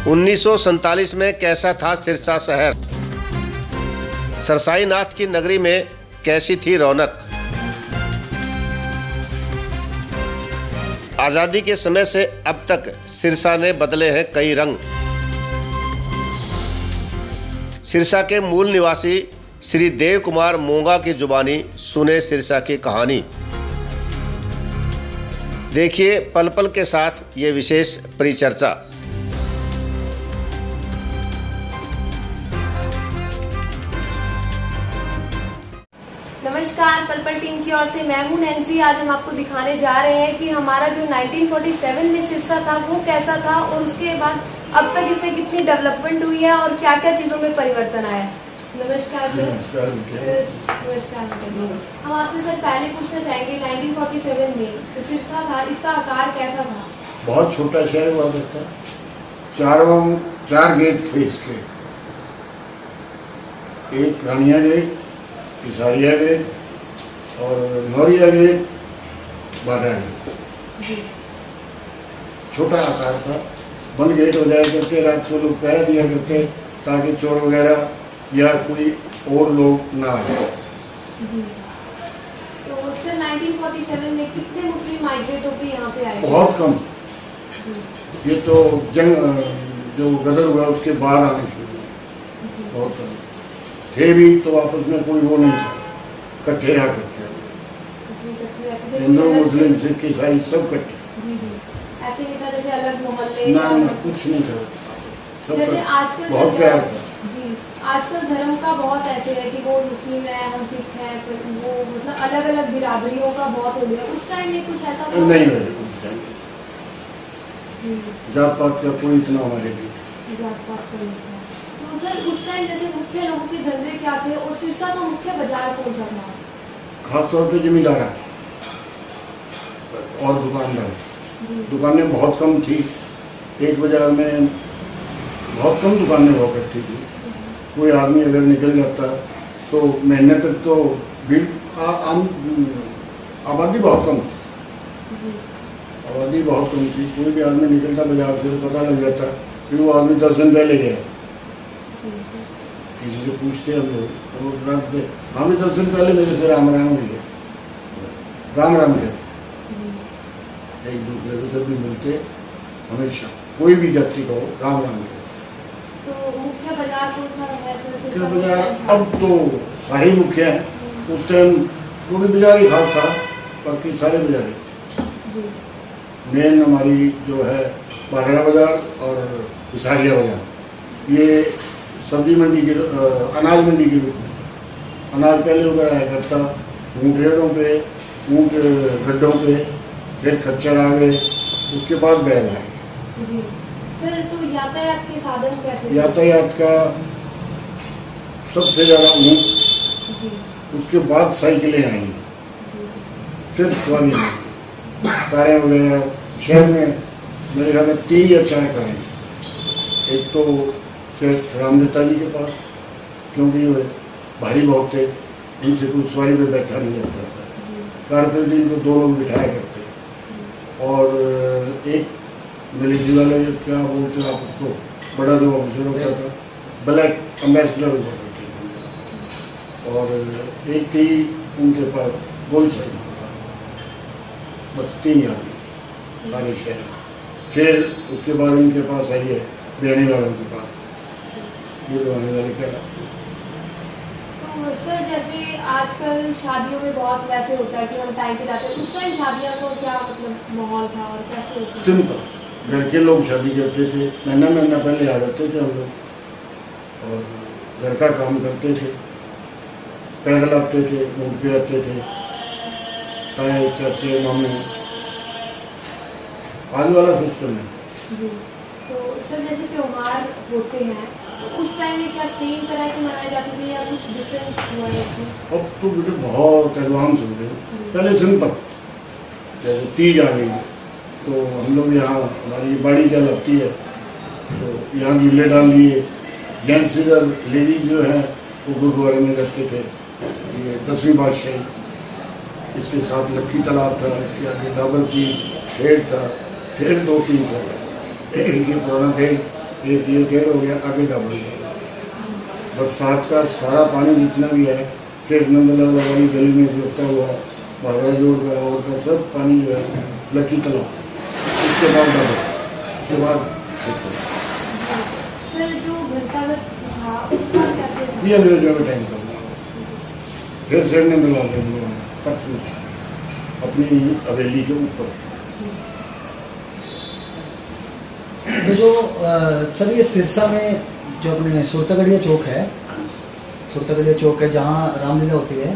1947 में कैसा था सिरसा शहर? सरसाई नाथ की नगरी में कैसी थी रौनक? आज़ादी के समय से अब तक सिरसा ने बदले हैं कई रंग। सिरसा के मूल निवासी श्री देव कुमार मोंगा की जुबानी सुने सिरसा की कहानी। देखिए पल पल के साथ ये विशेष परिचर्चा। नमस्कार, पल पल टीम की ओर से मैं हूं नैन्सी। आज हम आपको दिखाने जा रहे हैं कि हमारा जो 1947 में सिरसा था वो कैसा था और उसके बाद अब तक इसमें कितनी डेवलपमेंट हुई है और क्या क्या चीजों में परिवर्तन आया। नमस्कार सर। नमस्कार। हम आपसे सर पहले पूछना चाहेंगे 1947 में जो सिरसा था इसका आकार कैसा था? बहुत छोटा शहर हुआ करता। चार गेट थे इसके, एक रानिया गेट, इसारिया गेट और नौरिया गेट, बारह गेट। छोटा आकार था। बंद गेट हो जाया करते, रात को लोग पहरा दिया करते ताकि चोर वगैरह या कोई और लोग ना आए। जी। तो सर 1947 में कितने मुस्लिम माइग्रेट होकर यहाँ पे आए? बहुत कम। ये तो जंग जो गदर हुआ उसके बाद आने शुरू हुए, बहुत कम थे भी। तो आपस में कोई वो नहीं था, इकट्ठे रहा करते, हिंदू मुस्लिम सिख ईसाई सब इकट्ठे। ऐसे नहीं था जैसे अलग मोहल्ले? ना कुछ नहीं था, जैसे आजकल बहुत प्यार था। जी, आजकल धर्म का बहुत ऐसे है कि वो मुस्लिम है, हम सिख हैं, फिर वो मतलब अलग अलग बिरादरियों का बहुत हो गया। उस टाइम में कुछ ऐसा था? नहीं उस टाइम जात पात का कोई इतना हमारे लिए जात पात का नहीं था। तो सर उस टाइम जैसे मुख्य लोगों के धंधे क्या थे और सिरसा का मुख्य बाजार कौन सा था? खास तौर पे जमींदार और दुकानदार। दुकानें बहुत कम थी, एक बाजार में बहुत कम दुकानें हुआ करती थी। कोई आदमी अगर निकल जाता तो महीने तक तो भीड़ आबादी बहुत कम थी। आबादी बहुत कम थी, कोई भी आदमी निकलता बाजार से तो पता लग जाता कि वो आदमी 10 दिन पहले गया। किसी से पूछते हम लोग तो वो बताते हमें 10 दिन पहले मेरे से राम राम हुई है, राम राम कहते। एक दूसरे को जब भी मिलते हमेशा कोई भी जाति को राम राम कहते। तो मुख्य बाजार कौन सा है सर? मुख्य बाजार अब तो सारे मुख्य हैं, उस टाइम वो भी बाजार ही खास था, बाकी सारे बाजार। मेन हमारी जो है बागड़ा बाजार और इसारिया बाजार, ये सब्जी मंडी के अनाज मंडी के रूप में। अनाज पहले उधर आया करता, ऊँट रेड़ों पे, ऊँट गड्ढों पे, फिर खच्चर आ गए, उसके बाद बैल आए। जी सर, तो यातायात के साधन कैसे? यातायात का सबसे ज़्यादा ऊँट, उसके बाद साइकिलें आई, फिर सवारी कारें वगैरह। शहर में मेरे ख्याल में 3 या 4 कारें। एक तो सिर्फ रामदेवता जी के पास, क्योंकि वे भारी बहुत थे, इनसे कोई सवारी पे बैठा नहीं जाता था। कारपेंटिंग को 2 लोग बिठाया करते। और एक मिलिट्री वाले क्या बोलते आप उसको, बड़ा जो ऑफिसर होता था, ब्लैक एम्बेसडर हुआ करते थे। और एक थी उनके पास गोल साइड, बस 3 आदमी सारे शहर। फिर उसके बाद उनके पास आई है बहने वालों के पास, ये बहने वाले क्या। तो सर जैसे आजकल शादियों में बहुत वैसे होता है कि हम टाइम पे जाते हैं, उस टाइम शादियों को क्या मतलब माहौल था और कैसे होता? सिंपल, घर के लोग शादी करते थे, महीना पहले आ जाते थे हम लोग और घर का काम करते थे। पैदल आते थे, ऊँट पे आते थे, ताए चाचे मामे, आज वाला सिस्टम है। जी। तो सर जैसे त्योहार होते हैं तो उस टाइम में क्या सेम तरह से मनाए जाते थे या कुछ डिफरेंट हुआ है इसमें? अब तो बेटे बहुत एडवांस हो गए। पहले सिंपल, जैसे तीज आ गई तो हम लोग यहाँ हमारी बाड़ी क्या लगती है तो यहाँ गीले डाल लिए। जेंट्स इधर, लेडीज जो है वो गुरुद्वारे में रहते थे। ये 10वीं बादशाही, इसके साथ लक्की तालाब था, इसके आगे डाबर की ढेर था, फिर 2-3 था। एक ये पुराना ढेर एक ये गेट हो गया, आगे डबल गया। बरसात का सारा पानी जितना भी है शेख नंदलाल वाली गली में लगता हुआ भागरा जोड़ का और का सब पानी जो है लकी तालाब, उसके बाद डबल, उसके बाद सर जो घंटाघर था उसका कैसे था? ये अंग्रेजों में टाइम था। फिर शेख नंदलाल ने परसों अपनी हवेली के ऊपर। तो जो सर ये सिरसा में जो अपने सुरतागढ़िया चौक है जहाँ रामलीला होती है,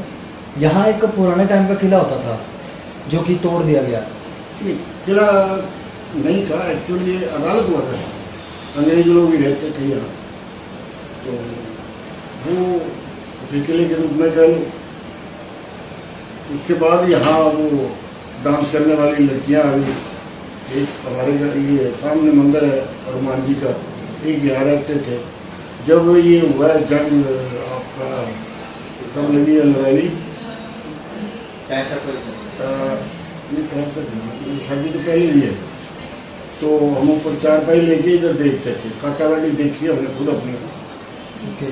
यहाँ एक पुराने टाइम का किला होता था जो कि तोड़ दिया गया। किला नहीं था, एक्चुअली ये अदालत हुआ था, अंग्रेज लोग भी रहते थे यहाँ, तो वो उसी किले के रूप में कल। उसके बाद यहाँ वो डांस करने वाली लड़कियाँ आ गई। एक हमारे ये सामने मंदिर है हनुमान जी का, एक यहाँ रहते थे। जब ये हुआ जंग आपका कब लगी है लड़ाई, शादी तो पहले ही है, तो हम ऊपर 4 पाई लेके इधर देखते थे। काकावाड़ी देखी हमने खुद अपने। ओके।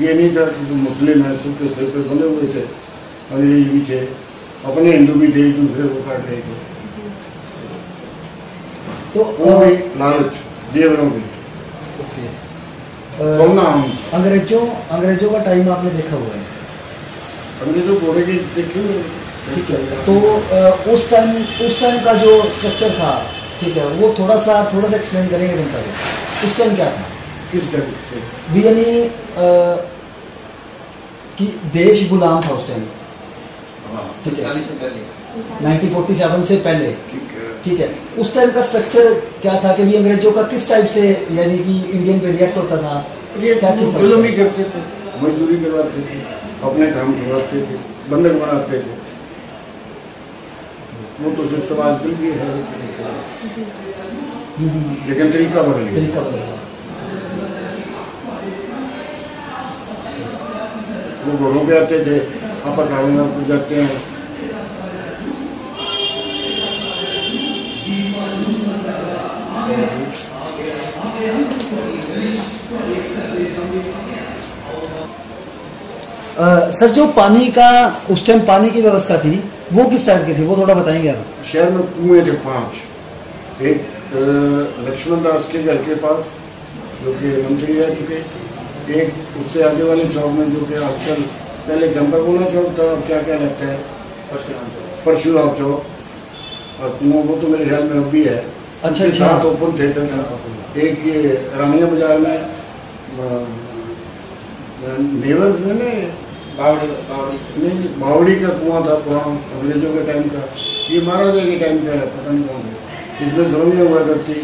ये नहीं था कि मुस्लिम है, सूखे सिर पे बंधे हुए थे, अंग्रेज भी थे, अपने हिंदू भी थे, एक दूसरे को काट रहे थे। तो वो भी लालच देवरों की। ओके। अंग्रेजों का टाइम आपने देखा हुआ है? अंग्रेजों घोड़े के देखे हुए। ठीक है। तो उस टाइम का जो स्ट्रक्चर था, ठीक है, वो थोड़ा सा एक्सप्लेन करेंगे जनता को। उस टाइम क्या था? किस टाइप से? भी यानी कि देश गुलाम था उस टाइम। ठीक है, 1947 से पहले। ठीक है। उस टाइम का स्ट्रक्चर क्या था कि भी अंग्रेजों का किस टाइप से यानी कि इंडियन पे रिएक्ट होता था? क्या चीज़ जुल्म ही करते थे, मजदूरी करवाते थे, अपने काम करवाते थे, बंधक बनाते थे। वो तो सिर्फ समाज दिल भी है, लेकिन तरीका बदल गया। वो घोड़ों पे आते थे, आपातकालीन को जाते हैं। सर जो पानी का उस टाइम पानी की व्यवस्था थी वो किस टाइप की थी, वो थोड़ा बताएंगे आप? शहर में कुएं थे 5। एक लक्ष्मण दास के घर के पास जो कि मंत्री रह चुके, एक उससे आगे वाले चौक में जो कि आजकल पहले गंपागोला चौक था, अब क्या क्या लगता है परशुराम चौक, और कुआं वो तो मेरे ख्याल में अब भी है। अच्छा। साथ ओपन थिएटर था। एक ये रानिया बाजार में नेवर में बावड़ी का कुआं था पुराना अंग्रेजों के टाइम का, ये महाराजा के टाइम का है, पता नहीं कौन है। इसमें सुरंगें हुआ करती,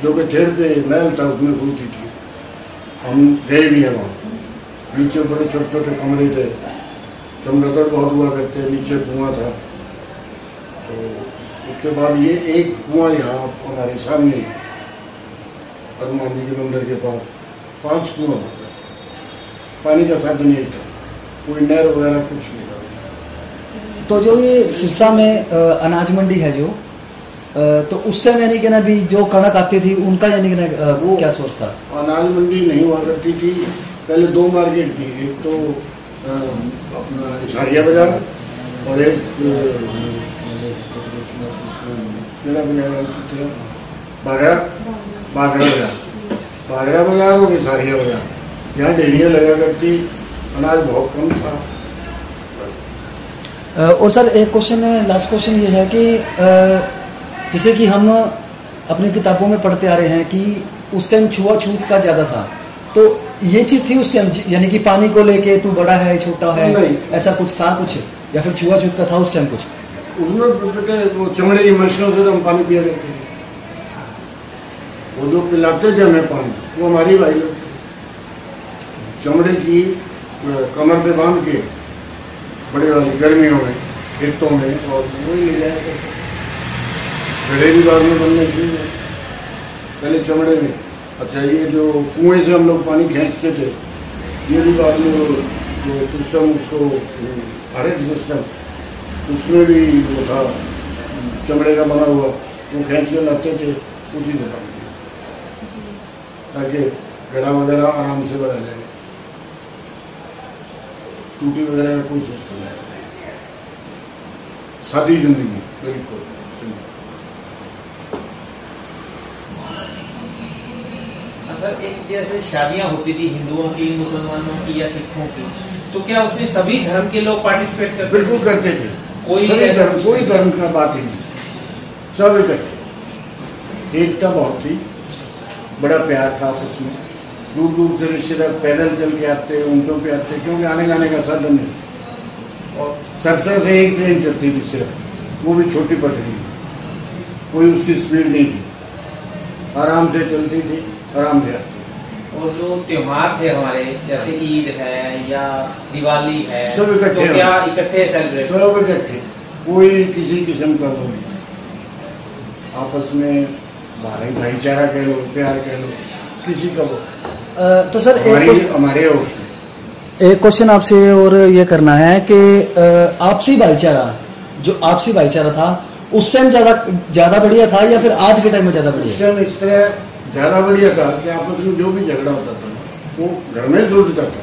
जो कि ठेर पे महल था उसमें खुलती थी। हम गए भी हैं वहाँ, नीचे बड़े छोटे छोटे कमरे थे, चमगादड़ बहुत हुआ करते, नीचे कुआं था। तो उसके बाद ये एक कुआं यहाँ हमारे सामने हनुमान जी के मंदिर के पास 5 कुआं, पानी का साधन नहीं था, कोई नहर वगैरह कुछ नहीं था। तो जो ये सिरसा में अनाज मंडी है जो, तो उस टाइम यानी कि ना भी जो कणक आती थी उनका यानी कि ना वो क्या सोर्स था? अनाज मंडी नहीं हुआ करती थी, पहले 2 मार्केट थी, एक तो अपना इशारिया बाजार और एक बागरा बाजार और इशारिया बाजार। यहाँ डेरियाँ लगा करती, अनाज बहुत कम था। और सर एक क्वेश्चन है, लास्ट क्वेश्चन ये है कि जैसे कि हम अपनी किताबों में पढ़ते आ रहे हैं कि उस टाइम छुआछूत का ज़्यादा था, तो ये चीज़ थी उस टाइम, यानी कि पानी को लेके तू बड़ा है छोटा है, ऐसा कुछ था कुछ, या फिर छुआछूत का था उस टाइम कुछ? उसमें बेटे वो चमड़े की मशीनों से तो हम पानी पिया करते थे, वो जो पिलाते थे हमें पानी वो हमारी भाई लोग चमड़े की कमर पे बांध के बड़ी वाली गर्मियों में खेतों में, और वही ले जाया करते। घड़े भी बाद में बनने चाहिए, पहले चमड़े में। अच्छा, ये जो कुएं से हम लोग पानी खींचते थे, ये भी बाद में जो सिस्टम उसको हरेक सिस्टम उसमें भी वो था चमड़े का बना हुआ, वो खींच के लाते थे, उसी से पानी। ताकि गड़ा वगैरह आराम से भरा जाए, टूटी वगैरह का कोई सिस्टम नहीं, सादी जिंदगी बिल्कुल। सर एक जैसे शादियां होती थी हिंदुओं की, मुसलमानों की या सिखों की, तो क्या उसमें सभी धर्म के लोग पार्टिसिपेट करते? बिल्कुल करते थे, कोई धर्म का बात ही नहीं, सब इकट्ठे, एकता बहुत थी, बड़ा प्यार था आपस में। दूर दूर से रिश्तेदार पैदल चल के आते, ऊँटों पे आते, क्योंकि आने जाने का साधन नहीं। और सरसर से एक ट्रेन चलती थी सिर्फ, वो भी छोटी पटरी, कोई उसकी स्पीड नहीं थी, आराम से चलती थी, आराम से आती। और जो त्योहार थे हमारे जैसे ईद है या दिवाली है, सब इकट्ठे, तो क्या इकट्ठे सेलिब्रेट? सब इकट्ठे, कोई किसी किस्म का वो नहीं, आपस में भाईचारा कह लो, प्यार कह लो, किसी का वो। तो सर हमारे एक क्वेश्चन आपसे और ये करना है कि आपसी भाईचारा, जो आपसी भाईचारा था उस टाइम ज्यादा बढ़िया था या फिर आज के टाइम में ज्यादा बढ़िया? उस टाइम इस तरह ज़्यादा बढ़िया था कि आपस में जो भी झगड़ा होता था वो घर में सुलझता था।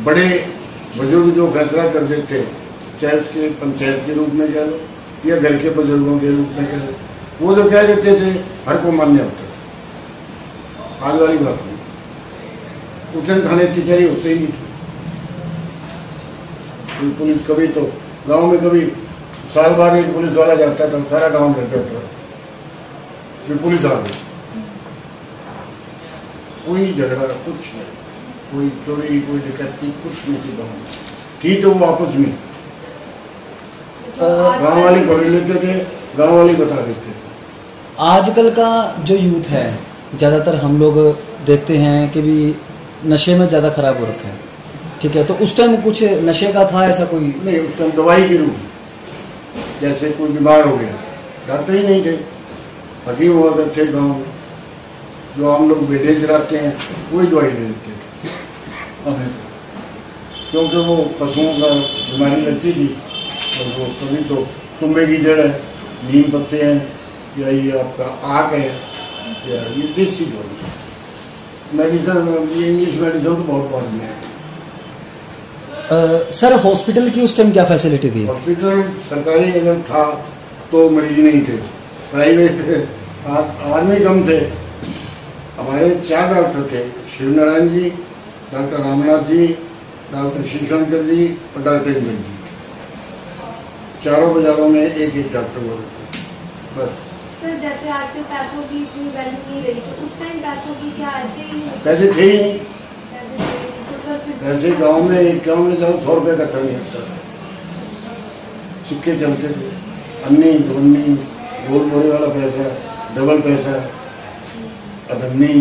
बड़े बुजुर्ग जो फैसला कर देते, चाहे उसके पंचायत के रूप में कह लो या घर के बुजुर्गों के रूप में कह लो, वो जो कह देते थे हर को मान्य होता था। आज वाली बात नहीं, उस दिन थाने कचहरी होते ही नहीं थे। पुलिस कभी तो गांव में कभी साल बाद एक पुलिस वाला जाता था, सारा गांव रहता था, फिर पुलिस आ गई, कोई झगड़ा कुछ नहीं, कोई चोरी, कोई डकैती कुछ नहीं थी गाँव में। थी तो वो आपस में गाँव वाले पकड़ लेते थे, गाँव वाले बता देते थे। आजकल का जो यूथ है ज़्यादातर हम लोग देखते हैं कि भी नशे में ज़्यादा खराब हो रखा है, ठीक है? तो उस टाइम कुछ नशे का था ऐसा कोई? नहीं, उस टाइम दवाई के रूप, जैसे कोई बीमार हो गया, डॉक्टर ही नहीं थे, हकीम हुआ करते गाँव में, जो हम लोग बेटे चलाते हैं वही दवाई दे देते थे हमें, क्योंकि वो पशुओं का बीमारी लगती थी। और वो कभी तो तुम्बे की जड़ है, नीम पत्ते हैं, या ये आपका आक है, या ये देसी दवाई। मेडिसिन, ये इंग्लिश मेडिसिन तो बहुत बाद में है। सर हॉस्पिटल की उस टाइम क्या फैसिलिटी थी? हॉस्पिटल सरकारी अगर था तो मरीज नहीं थे, प्राइवेट आदमी कम थे। हमारे 4 डॉक्टर थे, शिवनारायण जी, डॉक्टर रामनाथ जी, डॉक्टर शिवशंकर जी और डॉक्टर इंद्र जी। चारों बाजारों में एक एक डॉक्टर हुआ करते, बस। सर जैसे आजकल पैसों की इतनी वैल्यू नहीं रही, तो उस टाइम पैसों की क्या ऐसे ही पैसे थे ही नहीं। तो सर फिर पैसे गाँव में एक गाँव में जाओ 100 रुपये का टन लगता था, सिक्के चलते थे, अन्नी धुन्नी, गोल मोरे वाला पैसा, डबल पैसा, अदन्नी,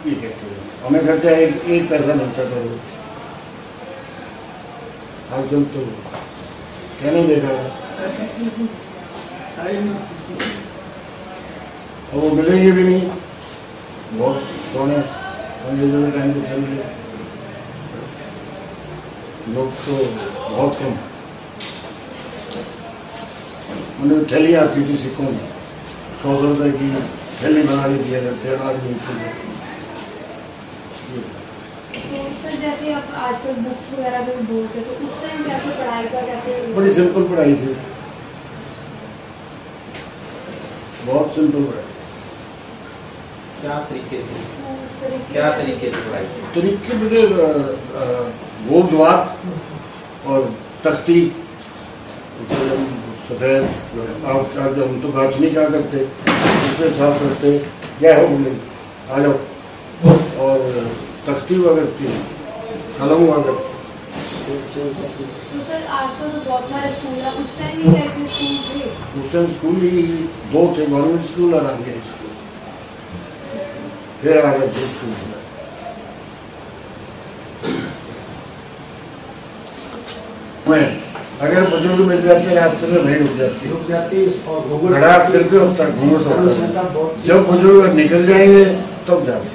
ये कहते हैं। हमें खर्चा एक पैसा मिलता था रोज। आजकल तो कहने देखा, और वो मिलेंगे भी नहीं, बहुत सोने अंग्रेजों के टाइम पे चल गए लोग, तो बहुत कम। उन्हें थैली आती थी सिक्कों में, 100 रुपये की थैली बना के दिया करते हैं, आज मिलती है। तो सर जैसे आप आजकल बुक्स वगैरह भी बोलते, तो उस टाइम कैसे पढ़ाई का कैसे? बड़ी सिंपल पढ़ाई थी, बहुत सिंपल पढ़ाई। क्या तरीके थे? तरीके क्या तरीके से पढ़ाई? तरीके बड़े गोलद्वार और तख्ती, सफ़ेद आपका जो हम तो गाछनी क्या करते, उससे साफ करते, क्या हो बोले आ जाओ, और तख्ती हुआ करती, कलम हुआ करती। तो सर आजकल तो बहुत सारे स्कूल है, उस टाइम भी क्या इतने स्कूल थे? उस टाइम स्कूल ही 2 थे, गवर्नमेंट स्कूल और आगे स्कूल, फिर आगे स्कूल। अगर बुजुर्ग मिल जाते रास्ते में नहीं रुक जाती घड़ा सिर पे होता है, घूंघट होता है। जब बुजुर्ग निकल जाएंगे तब जाते,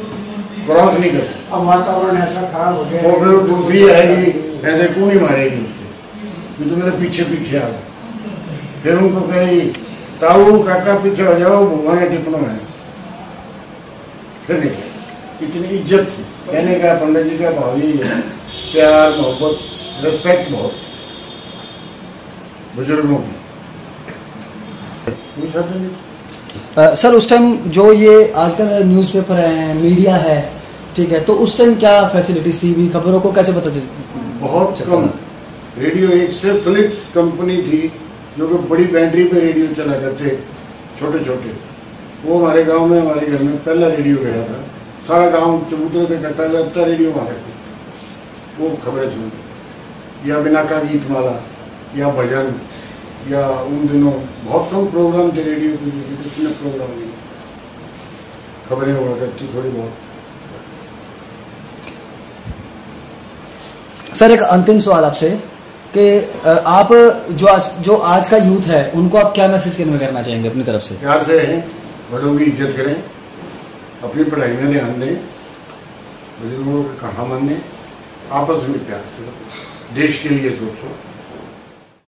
क्रॉस नहीं करते। अब वातावरण ऐसा खराब हो गया, और फिर दूसरी आएगी, ऐसे कूनी मारेगी उसके, तो मेरे पीछे पीछे आ गए। फिर उनको कहेगी ताऊ काका पीछे हो जाओ, भगवान टिपना है। झगड़े नहीं थे, इतनी इज्जत थी। कहने का पंडित जी का भाव यही है, प्यार मोहब्बत रिस्पेक्ट बहुत बुजुर्गों की। सर उस टाइम जो ये आजकल न्यूज़पेपर है, मीडिया है, ठीक है, तो उस टाइम क्या फैसिलिटीज थी, भी खबरों को कैसे पता चल? बहुत कम। रेडियो एक सिर्फ फिलिप्स कंपनी थी जो कि बड़ी बैटरी पे रेडियो चला करते, छोटे छोटे। वो हमारे गांव में, हमारे घर में पहला रेडियो गया था। सारा गांव चबूतरे पे इकट्ठा रहता, रेडियो हमारे पे, वो खबरें सुनते, या बिना का गीतमाला या भजन, या उन दिनों बहुत कम प्रोग्राम थे रेडियो पे, इतने प्रोग्राम नहीं, खबरें हुआ करती थोड़ी बहुत। सर एक अंतिम सवाल आपसे कि आप जो आज का यूथ है उनको आप क्या मैसेज कन्वे करना चाहेंगे अपनी तरफ से? प्यार से रहें, बड़ों की इज्जत करें, अपनी पढ़ाई में ध्यान दें, बुजुर्गों का कहा मानें, आपस में प्यार से, देश के लिए सोचो।